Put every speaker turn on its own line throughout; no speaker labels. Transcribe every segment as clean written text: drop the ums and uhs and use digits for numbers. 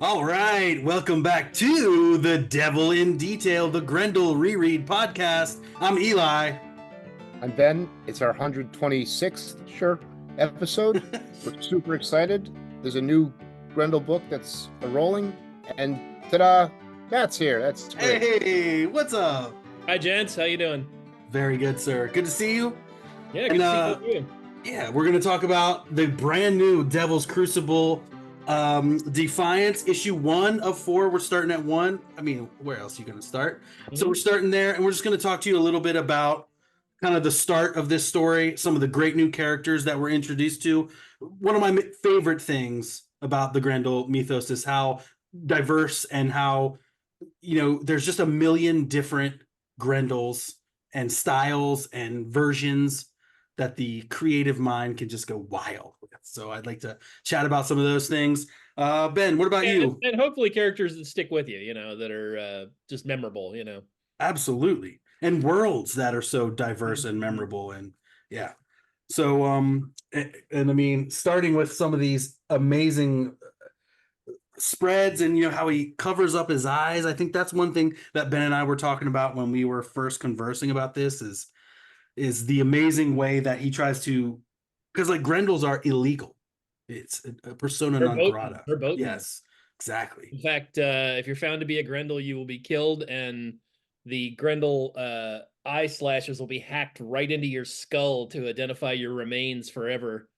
All right, welcome back to the Devil in Detail, the Grendel reread podcast. I'm Eli.
And Ben, it's our 126th episode. We're super excited. There's a new Grendel book that's rolling, and ta-da, Matt's here. That's great.
Hey, what's up?
Hi, gents. How you doing?
Very good, sir. Good to see you.
Yeah,
And
good to see both of you.
yeah, we're going to talk about the brand new Devil's Crucible Defiance, issue 1 of 4. We're starting at 1. I mean, where else are you going to start? So we're starting there, and we're just going to talk to you a little bit about kind of the start of this story, some of the great new characters that we're introduced to. One of my favorite things about the Grendel mythos is how diverse and how, there's just a million different Grendels and styles and versions that the creative mind can just go wild with. So I'd like to chat about some of those things. Ben, what about you?
And hopefully characters that stick with you, that are just memorable,
Absolutely. And worlds that are so diverse and memorable. And yeah. So, and I mean, starting with some of these amazing spreads and, how he covers up his eyes. I think that's one thing that Ben and I were talking about when we were first conversing about this is the amazing way that he tries to, because like Grendels are illegal. It's a persona non grata. Yes, exactly.
In fact, if you're found to be a Grendel, you will be killed, and the Grendel eye slashes will be hacked right into your skull to identify your remains forever.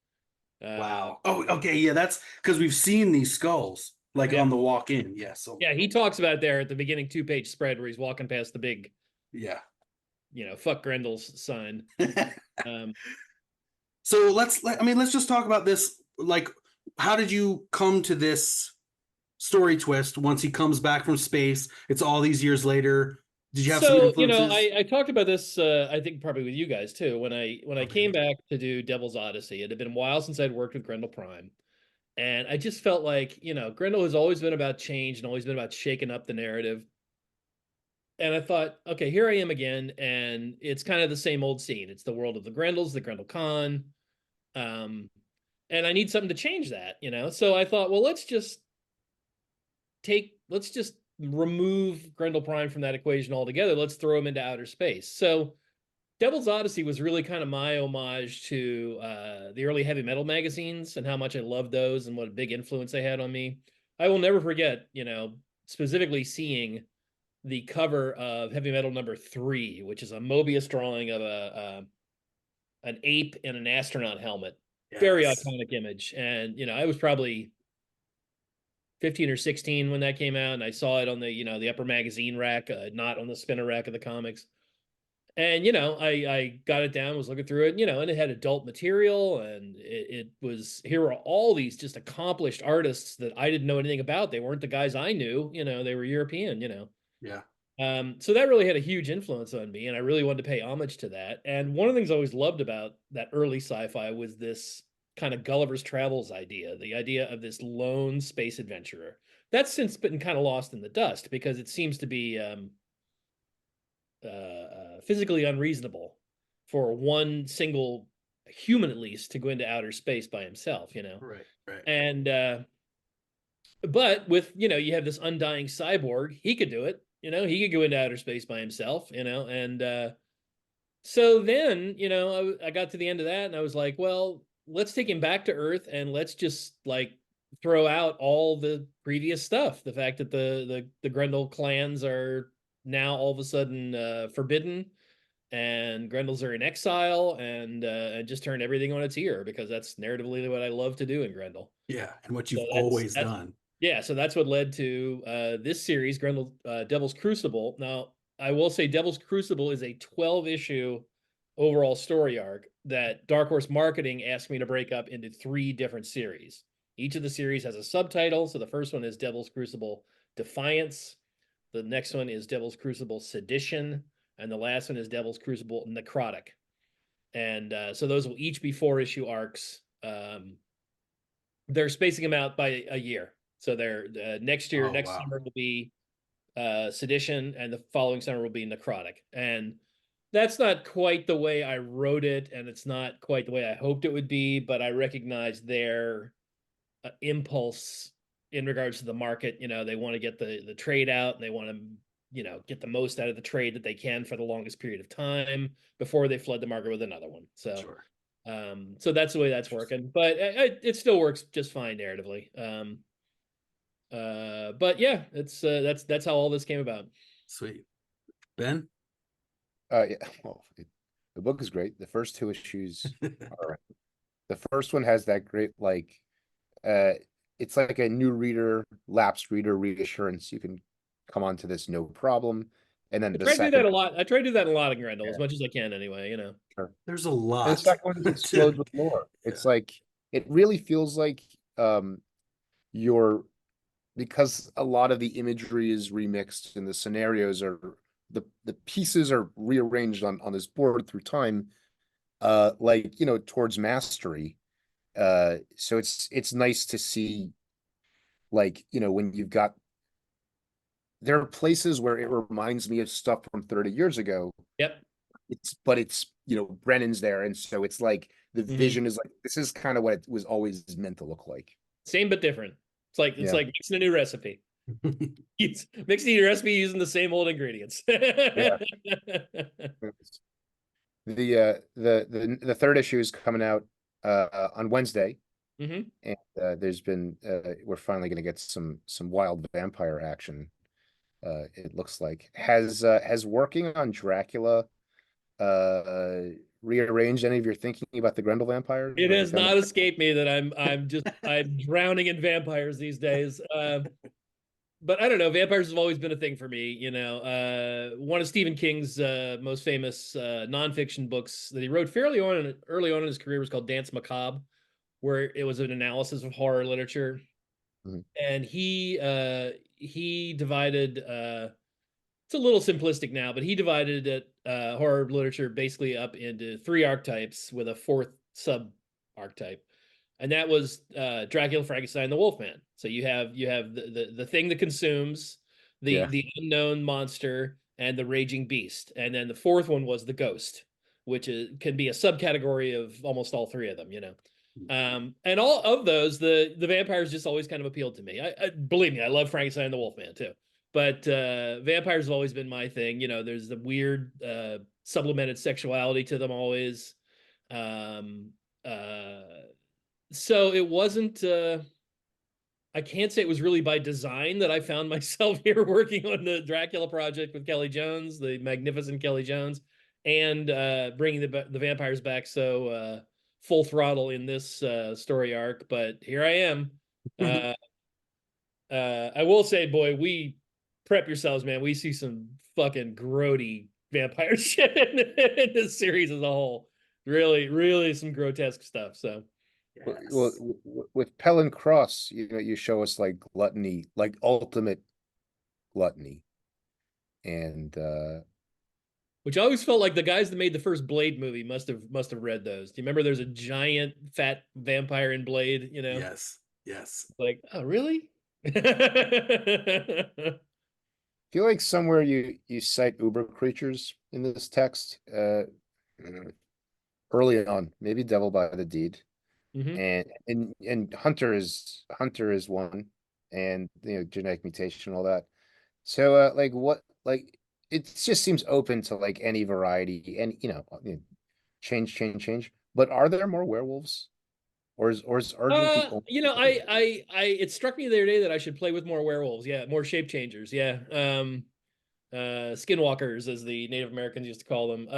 Wow. Oh, okay. Yeah, that's because we've seen these skulls like on the walk in. Yeah. So
yeah, he talks about it there at the beginning 2-page spread where he's walking past the big, fuck Grendel's sign.
So let's just talk about this. Like, how did you come to this story twist once he comes back from space? It's all these years later. Did you have some influences?
I talked about this, I think probably with you guys too. When I came back to do Devil's Odyssey, it had been a while since I'd worked with Grendel Prime. And I just felt like, Grendel has always been about change and always been about shaking up the narrative. And I thought, okay, here I am again, and it's kind of the same old scene. It's the world of the Grendels, the Grendel Con. And I need something to change that, So I thought, well, let's just remove Grendel Prime from that equation altogether. Let's throw him into outer space. So Devil's Odyssey was really kind of my homage to the early heavy metal magazines and how much I loved those and what a big influence they had on me. I will never forget, specifically seeing the cover of Heavy Metal #3, which is a Mobius drawing of an ape in an astronaut helmet. Yes. Very iconic image. And, I was probably 15 or 16 when that came out, and I saw it on the upper magazine rack, not on the spinner rack of the comics. And, I got it down, was looking through it, and it had adult material, and it was, here were all these just accomplished artists that I didn't know anything about. They weren't the guys I knew, they were European,
Yeah.
So that really had a huge influence on me, and I really wanted to pay homage to that. And one of the things I always loved about that early sci-fi was this kind of Gulliver's Travels idea, the idea of this lone space adventurer. That's since been kind of lost in the dust because it seems to be physically unreasonable for one single human, at least, to go into outer space by himself,
Right.
And but with, you have this undying cyborg, he could do it. He could go into outer space by himself, and so then, I got to the end of that and I was like, well, let's take him back to Earth and let's just like throw out all the previous stuff. The fact that the Grendel clans are now all of a sudden forbidden, and Grendels are in exile, and just turn everything on its ear, because that's narratively what I love to do in Grendel.
Yeah, and what you've always done.
Yeah, so that's what led to this series, Grendel Devil's Crucible. Now, I will say Devil's Crucible is a 12-issue overall story arc that Dark Horse Marketing asked me to break up into 3 different series. Each of the series has a subtitle. So the first one is Devil's Crucible Defiance. The next one is Devil's Crucible Sedition. And the last one is Devil's Crucible Necrotic. And so those will each be 4-issue arcs. They're spacing them out by a year. So they're next summer will be Sedition, and the following summer will be Necrotic. And that's not quite the way I wrote it, and it's not quite the way I hoped it would be, but I recognize their impulse in regards to the market. They want to get the trade out, and they want to, get the most out of the trade that they can for the longest period of time before they flood the market with another one. So,
Sure.
So that's the way that's working, but it still works just fine narratively. But yeah, that's how all this came about.
Sweet. Ben?
Yeah. Well, the book is great. The first two issues are. The first one has that great it's like a new reader, lapsed reader reassurance. You can come onto this no problem. And then
I
the
try to do that
second,
a lot. I try to do that a lot in Grendel, as
yeah,
much as I can anyway.
sure.
There's a
And the
lot.
second one just explodes with lore.
Yeah.
It's like it really feels like you're because a lot of the imagery is remixed and the scenarios are the pieces are rearranged on this board through time, towards mastery. So it's nice to see, when you've got there are places where it reminds me of stuff from 30 years ago.
Yep.
It's Brennan's there, and so it's like the
Mhm.
vision is like this is kind of what it was always meant to look like.
Same but different. It's
Yeah.
like mixing a new recipe. It's mixing a new recipe using the same old ingredients.
Yeah. The third issue is coming out on Wednesday,
Hmm.
and we're finally going to get some wild vampire action. It looks like has working on Dracula rearranged any of your thinking about the Grendel vampires?
It
Like,
has not escaped me that I'm drowning in vampires these days. But I don't know. Vampires have always been a thing for me. One of Stephen King's most famous nonfiction books that he wrote early on in his career was called Dance Macabre, where it was an analysis of horror literature.
Mhm.
And he divided. It's a little simplistic now, but he divided it horror literature basically up into three archetypes with a fourth sub archetype, and that was Dracula, Frankenstein, the Wolfman. So you have the thing that consumes,
Yeah.
the unknown monster, and the raging beast, and then the fourth one was the ghost, which can be a subcategory of almost all three of them. And all of those, the vampires just always kind of appealed to me. I believe me, I love Frankenstein and the Wolfman too. But vampires have always been my thing. There's the weird supplemented sexuality to them always. Um, so it wasn't. I can't say it was really by design that I found myself here working on the Dracula project with Kelly Jones, the magnificent Kelly Jones, and bringing the vampires back so full throttle in this story arc. But here I am. I will say, boy, we prep yourselves, man. We see some fucking grody vampire shit in this series as a whole. Really, really some grotesque stuff. So,
Well, with Pell and Cross, you show us like gluttony, like ultimate gluttony, and
which I always felt like the guys that made the first Blade movie must have read those. Do you remember? There's a giant fat vampire in Blade.
Yes.
Like, oh, really?
feel like somewhere you cite Uber creatures in this text early on, maybe Devil by the Deed,
Mhm.
and Hunter is one, and genetic mutation and all that. So it just seems open to like any variety and change. But are there more werewolves, or is Argent the only?
It struck me the other day that I should play with more werewolves. Yeah, more shape changers. Yeah. Skinwalkers, as the Native Americans used to call them.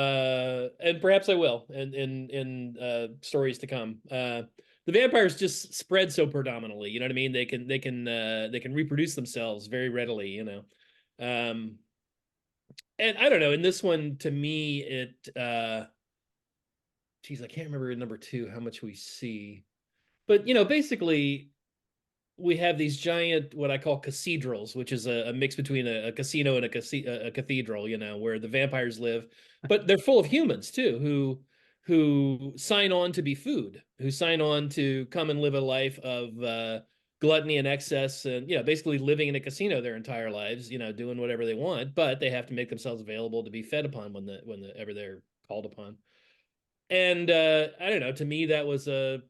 And perhaps I will in stories to come. The vampires just spread so predominantly, you know what I mean? They can reproduce themselves very readily, and I don't know, in this one, to me, geez, I can't remember in number 2 how much we see. But basically we have these giant, what I call cathedrals, which is a mix between a casino and a cathedral, where the vampires live, but they're full of humans too, who sign on to be food, who sign on to come and live a life of gluttony and excess, and basically living in a casino their entire lives, doing whatever they want, but they have to make themselves available to be fed upon whenever they're called upon. And I don't know, to me that was a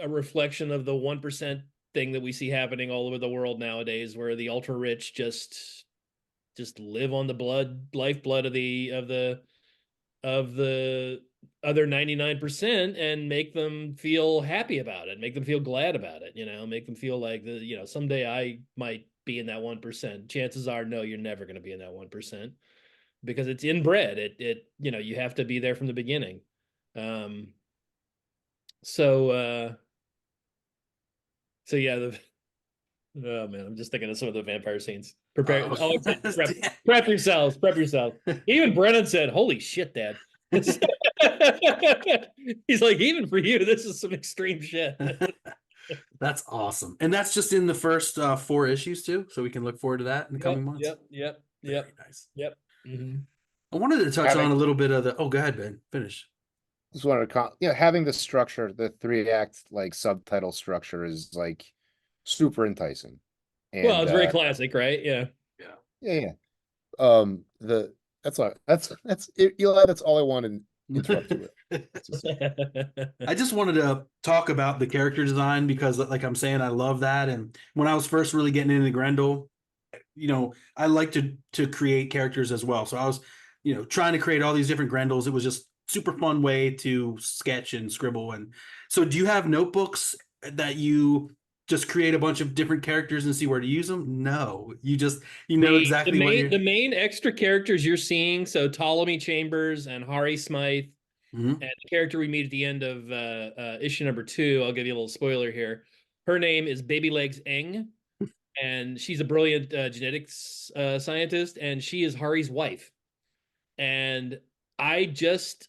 reflection of the 1% thing that we see happening all over the world nowadays, where the ultra rich just live on the lifeblood of the other 99% and make them feel happy about it, make them feel glad about it, make them feel like someday I might be in that 1%. Chances are, no, you're never going to be in that 1%, because it's inbred. You have to be there from the beginning. So yeah, oh man, I'm just thinking of some of the vampire scenes. Prepare, prep yourselves, prep yourself. Even Brennan said, "Holy shit, Dad." He's like, even for you, this is some extreme shit.
That's awesome. And that's just in the first 4 issues too, so we can look forward to that in the coming months.
Yep.
Very nice.
Yep. Mm-hmm.
I wanted to touch on a little bit of the. Oh, go ahead, Ben. Finish.
Just wanted to having the structure, the 3-act like subtitle structure is like super enticing. And,
well, it's very classic, right? Yeah.
Yeah. That's all. That's Eli. That's all I wanted to interrupt you with.
I just wanted to talk about the character design because, like I'm saying, I love that. And when I was first really getting into Grendel, I like to create characters as well. So I was, trying to create all these different Grendels. It was just super fun way to sketch and scribble. And so, do you have notebooks that you just create a bunch of different characters and see where to use them? No, you just exactly what you're...
the main extra characters you're seeing. So Ptolemy Chambers and Hari Smythe, and the character we meet at the end of issue number 2. I'll give you a little spoiler here. Her name is Baby Legs Eng, and she's a brilliant genetics scientist, and she is Hari's wife. And I just,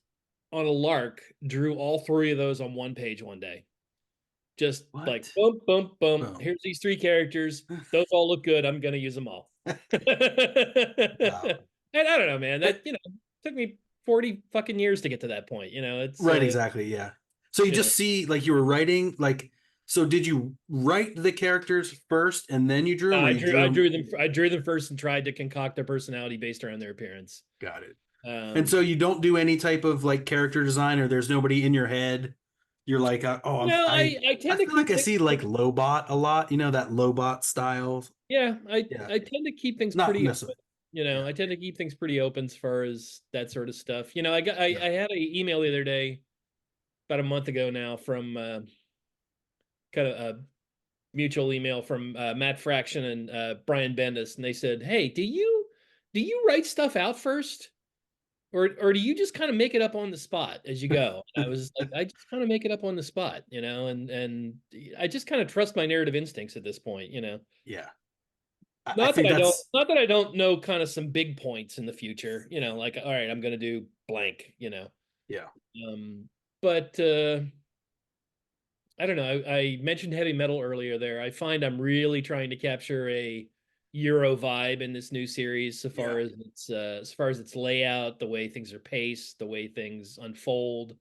on a lark, drew all 3 of those on one page one day. Just like boom, boom, boom. Oh. Here's these 3 characters. Those all look good. I'm gonna use them all. Wow. And I don't know, man. That took me 40 fucking years to get to that point. It's
right, exactly, yeah. So you just see, like, you were writing, like, so did you write the characters first and then you drew them?
I drew them first and tried to concoct their personality based around their appearance.
Got it. And so you don't do any type of like character design, or there's nobody in your head. You're like, I feel like I see like Lobot a lot, that Lobot style.
Yeah, I tend to keep things pretty open. I tend to keep things pretty open as far as that sort of stuff. I had an email the other day, about a month ago now, from kind of a mutual email from Matt Fraction and Brian Bendis, and they said, "Hey, do you write stuff out first? Or do you just kind of make it up on the spot as you go?" And I was like, I just kind of make it up on the spot, and I just kind of trust my narrative instincts at this point,
Yeah.
Not that I don't know kind of some big points in the future, like, all right, I'm going to do blank,
Yeah.
But I don't know. I mentioned heavy metal earlier there. I find I'm really trying to capture a Euro vibe in this new series, as far as its layout, the way things are paced, the way things unfold.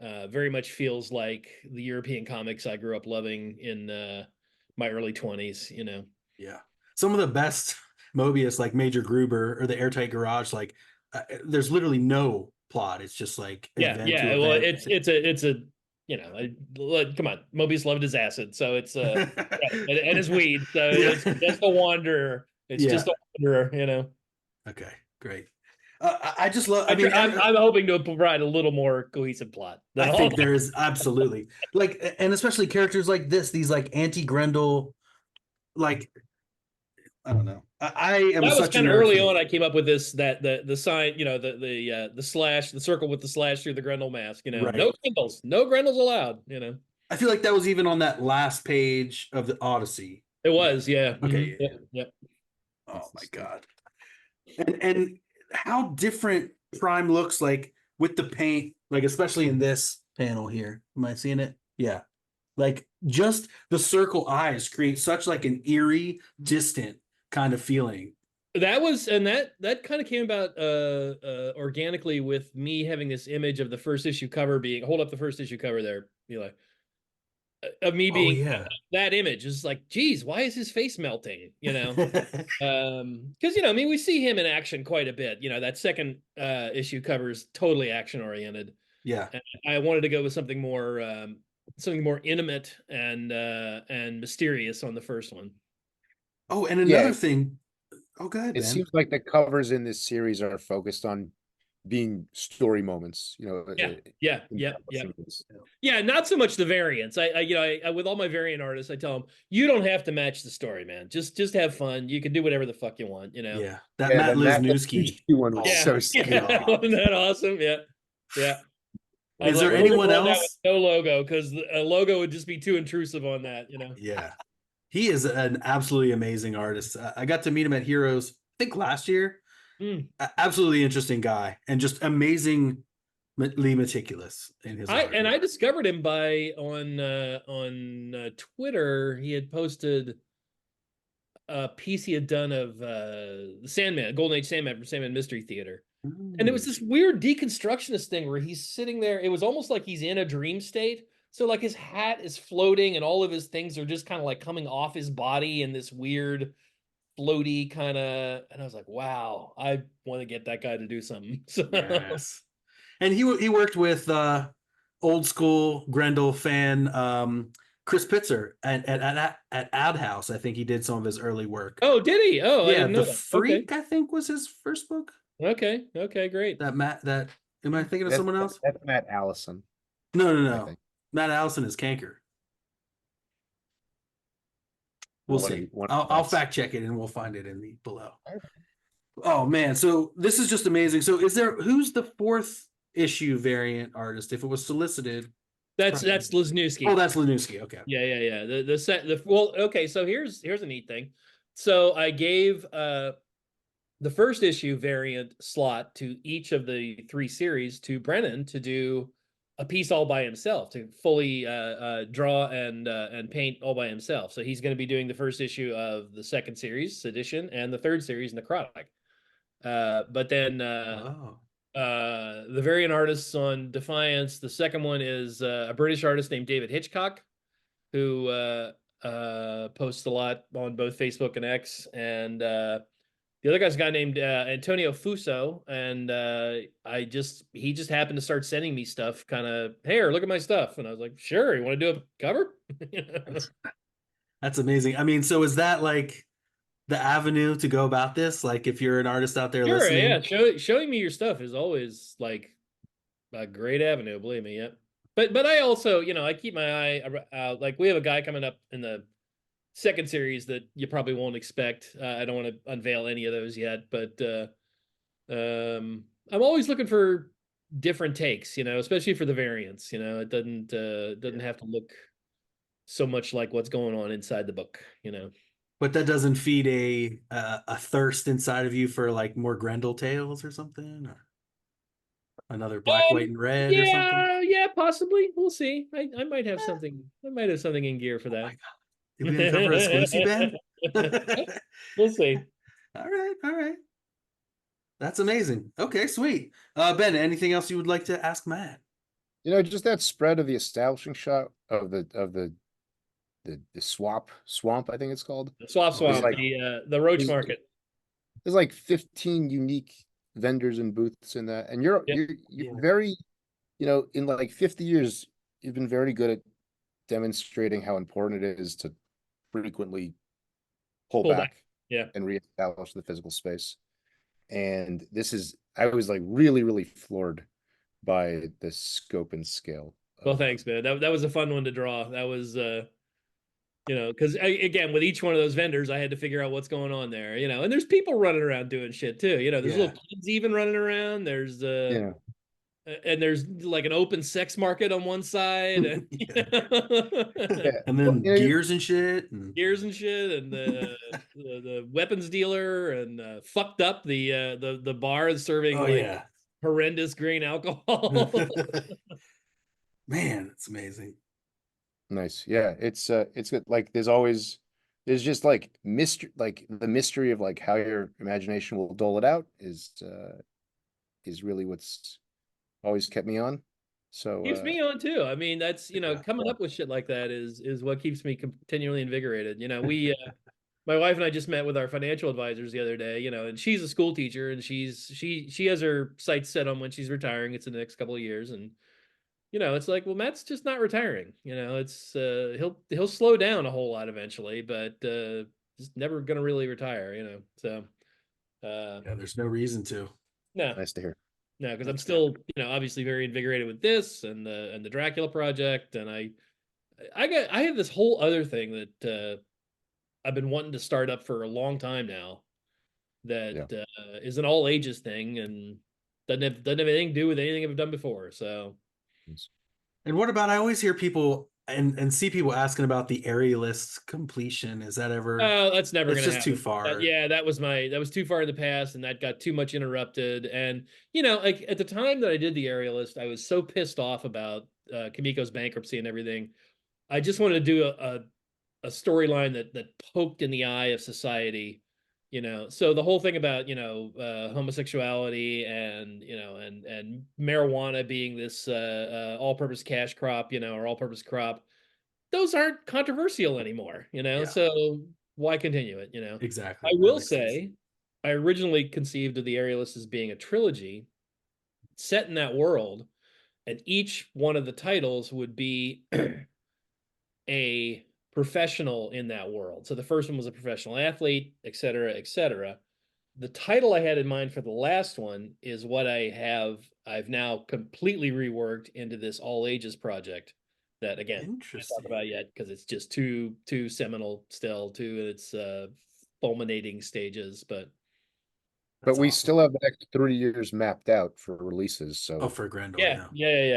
Very much feels like the European comics I grew up loving in my early 20s.
Yeah, some of the best Mobius, like Major Gruber or the Airtight Garage, like there's literally no plot. It's just like
event. Well, it's a come on, Mobius loved his acid, so it's and his weed, so it's just a wanderer. It's just a wanderer,
Okay, great. I just love.
I'm hoping to provide a little more cohesive plot.
I think there is absolutely like, and especially characters like this, these like anti-Grendel, like, I don't know. I am.
That was kind of early on. I came up with this, that the sign, the slash, the circle with the slash through the Grendel mask. Right. No Grendels allowed.
I feel like that was even on that last page of the Odyssey.
It was, yeah.
Okay.
Mm-hmm. Yep.
Oh my god. And how different Prime looks like with the paint, like especially in this panel here. Am I seeing it? Yeah. Like just the circle eyes create such like an eerie, distant kind of feeling.
That kind of came about organically with me having this image of the first issue cover being, hold up the first issue cover there, Eli. Of me being that image is like, geez, why is his face melting? Because we see him in action quite a bit. That second issue cover is totally action oriented.
Yeah,
and I wanted to go with something more something more intimate and mysterious on the first one.
Oh, and
Yeah.
another thing. Oh, go ahead,
It
Ben.
seems like the covers in this series are focused on being story moments,
Yeah. Yeah, not so much the variants. I with all my variant artists, I tell them, you don't have to match the story, man. Just have fun. You can do whatever the fuck you want,
Yeah, that
Yeah,
Matt
the Matt
Lizniewski.
one was
Yeah.
so
my
sick.
Yeah.
God.
Wasn't that awesome? Yeah. I was
Is
like,
there
we're gonna
anyone
roll that with
else?
no logo because a logo would just be too intrusive on that.
Yeah, he is an absolutely amazing artist. I got to meet him at Heroes, I think last year. Absolutely interesting guy, and just amazingly meticulous in his art.
I discovered him on Twitter. He had posted a piece he had done of the Sandman, Golden Age Sandman from Sandman Mystery Theater. And it was this weird deconstructionist thing where he's sitting there. It was almost like he's in a dream state. So like his hat is floating and all of his things are just kind of like coming off his body in this weird floaty kind of. And I was like, wow, I want to get that guy to do something. So
Yes. And he worked with old school Grendel fan Chris Pitzer at Ad House. I think he did some of his early work.
Oh, did he? Oh, I
Yeah,
didn't know
The
that.
Freak, I think, was his first book.
Okay, great.
Am I thinking of someone else?
That's Matt Allison.
No.
I think.
Matt Allison is Canker. We'll see. I'll fact check it and we'll find it in the below. Oh man, so this is just amazing. So who's the fourth issue variant artist? If it was solicited,
That's Lizniewski.
Oh, that's Lizniewski. Okay.
Yeah. Well, okay. So here's a neat thing. So I gave the first issue variant slot to each of the 3 series to Brennan to do a piece all by himself, to fully draw and paint all by himself. So he's going to be doing the first issue of the second series, Sedition, and the third series, Necrotic. But then the variant artists on Defiance, the second one is a British artist named David Hitchcock, who posts a lot on both Facebook and X, and the other guy's a guy named Antonio Fuso, and he just happened to start sending me stuff, kind of, hey, look at my stuff, and I was like, sure, you want to do a cover?
That's amazing. I mean, so is that like the avenue to go about this? Like, if you're an artist out there listening,
yeah, showing me your stuff is always like a great avenue, believe me. Yeah, but I also, I keep my eye out. Like, we have a guy coming up in the second series that you probably won't expect. I don't want to unveil any of those yet, but I'm always looking for different takes, especially for the variants. It doesn't have to look so much like what's going on inside the book.
But that doesn't feed a thirst inside of you for like more Grendel tales or something, or another Black, White, and Red or something.
Yeah, possibly. We'll see. I might have something. I might have something in gear for that.
Did we uncover a exclusive, Ben?
We'll see.
All right. That's amazing. Okay, sweet. Ben, anything else you would like to ask Matt?
Just that spread of the establishing shot of the swamp, I think it's called.
The swamp,
like,
the Roach Market.
There's like 15 unique vendors and booths in that, and you're very, in like 50 years, you've been very good at demonstrating how important it is to frequently pull back and reestablish the physical space. And I was like really, really floored by the scope and scale.
Well, thanks, man. That was a fun one to draw. That was, because again, with each one of those vendors, I had to figure out what's going on there, and there's people running around doing shit too. There's little kids even running around. There's, and there's like an open sex market on one side, and,
and then gears and shit, and
the weapons dealer, and fucked up the bar serving horrendous grain alcohol.
Man, it's amazing.
Nice. Yeah, it's good. Like there's just like mystery, like the mystery of like how your imagination will dole it out is really what's always kept me on. So
keeps me on too. I mean, that's coming up with shit like that is what keeps me continually invigorated. We my wife and I just met with our financial advisors the other day, and she's a school teacher, and she has her sights set on when she's retiring. It's in the next couple of years, and it's like, well, Matt's just not retiring. It's he'll slow down a whole lot eventually, but just never gonna really retire. So
Yeah, there's no reason to.
no,
Nice to hear.
no, because I'm still, obviously very invigorated with this and the Dracula project, and I have this whole other thing that I've been wanting to start up for a long time now. That is an all ages thing and doesn't have anything to do with anything I've done before. So.
And what about, I always hear people and see people asking about the Aerialist completion. Is that ever?
Oh, that's never
It's
going to
just
happen.
too far.
That was too far in the past, and that got too much interrupted. And like at the time that I did the Aerialist, I was so pissed off about Kimiko's bankruptcy and everything. I just wanted to do a storyline that poked in the eye of society. So the whole thing about homosexuality and and marijuana being this all-purpose cash crop, or all-purpose crop, those aren't controversial anymore. So why continue it?
Exactly.
I will say, I originally conceived of the Aerialist as being a trilogy set in that world, and each one of the titles would be a professional in that world. So the first one was a professional athlete, et cetera, et cetera. The title I had in mind for the last one is what I've now completely reworked into this all ages project that, again, I can't talk about yet because it's just too seminal still, too in its fulminating stages. But
we awesome. Still have the next 3 years mapped out for releases. So
for Grendel,
yeah.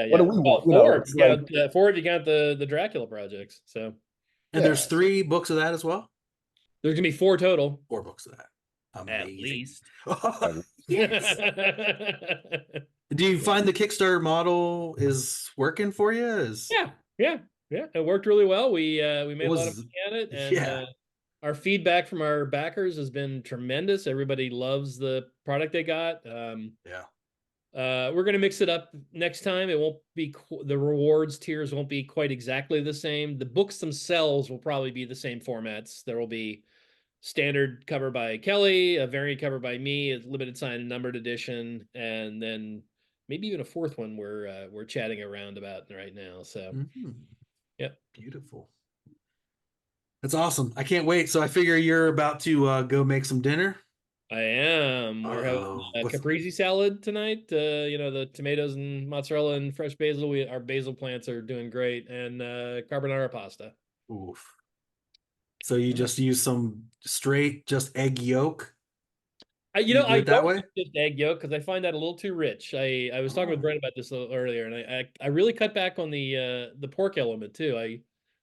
What do we want?
Four if you count the Dracula projects. So.
And there's 3 books of that as well?
There's going to be 4 total.
4 books of that. Amazing.
At least.
Yes. Do you find the Kickstarter model is working for you?
Yeah. It worked really well. We made a lot of money at it. And our feedback from our backers has been tremendous. Everybody loves the product they got. We're going to mix it up next time. It won't be the rewards tiers won't be quite exactly the same. The books themselves will probably be the same formats. There will be standard cover by Kelly, a variant cover by me, a limited sign and numbered edition, and then maybe even a 4th one we're chatting around about right now. So, Yep,
beautiful. That's awesome. I can't wait. So I figure you're about to go make some dinner.
I am. We're having a caprese salad tonight. The tomatoes and mozzarella and fresh basil. Our basil plants are doing great, and carbonara pasta.
Oof. So you just use some straight, just egg yolk?
I don't use just egg yolk because I find that a little too rich. I was talking with Brent about this a little earlier, and I really cut back on the pork element too.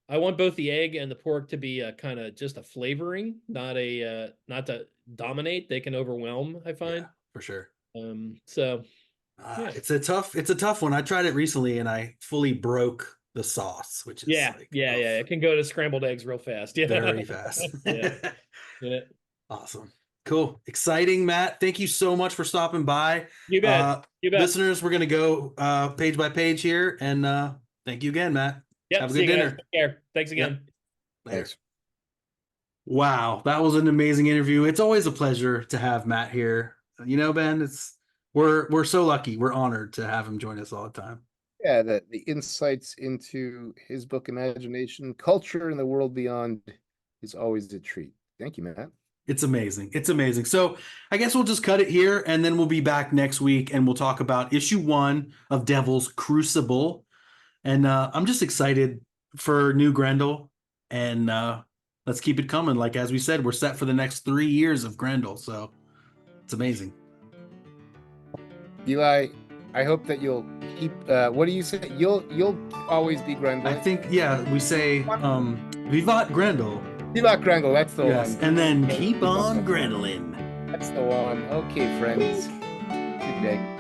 I want both the egg and the pork to be a kind of just a flavoring, not to dominate. They can overwhelm, I find.
For sure.
It's
a tough one. I tried it recently and I fully broke the sauce, which is
it can go to scrambled eggs real fast. Yeah.
Very fast.
Yeah.
Awesome. Cool. Exciting, Matt. Thank you so much for stopping by.
You bet.
Listeners, we're gonna go page by page here, and thank you again, Matt.
Yep,
have a good dinner.
Take care. Thanks again.
Yep. Thanks. Wow, that was an amazing interview. It's always a pleasure to have Matt here. Ben, we're so lucky. We're honored to have him join us all the time.
Yeah, the insights into his book Imagination, Culture, and the World Beyond is always a treat. Thank you, Matt.
It's amazing. It's amazing. So I guess we'll just cut it here, and then we'll be back next week, and we'll talk about issue 1 of Devil's Crucible. And I'm just excited for new Grendel, and let's keep it coming. Like, as we said, we're set for the next 3 years of Grendel, so it's amazing.
Eli, I hope that you'll keep, what do you say? You'll always be Grendel.
I think, we say, Vivat Grendel.
Vivat Grendel, that's the one.
And then keep on Grendelin'.
That's the one. Okay, friends. Good day.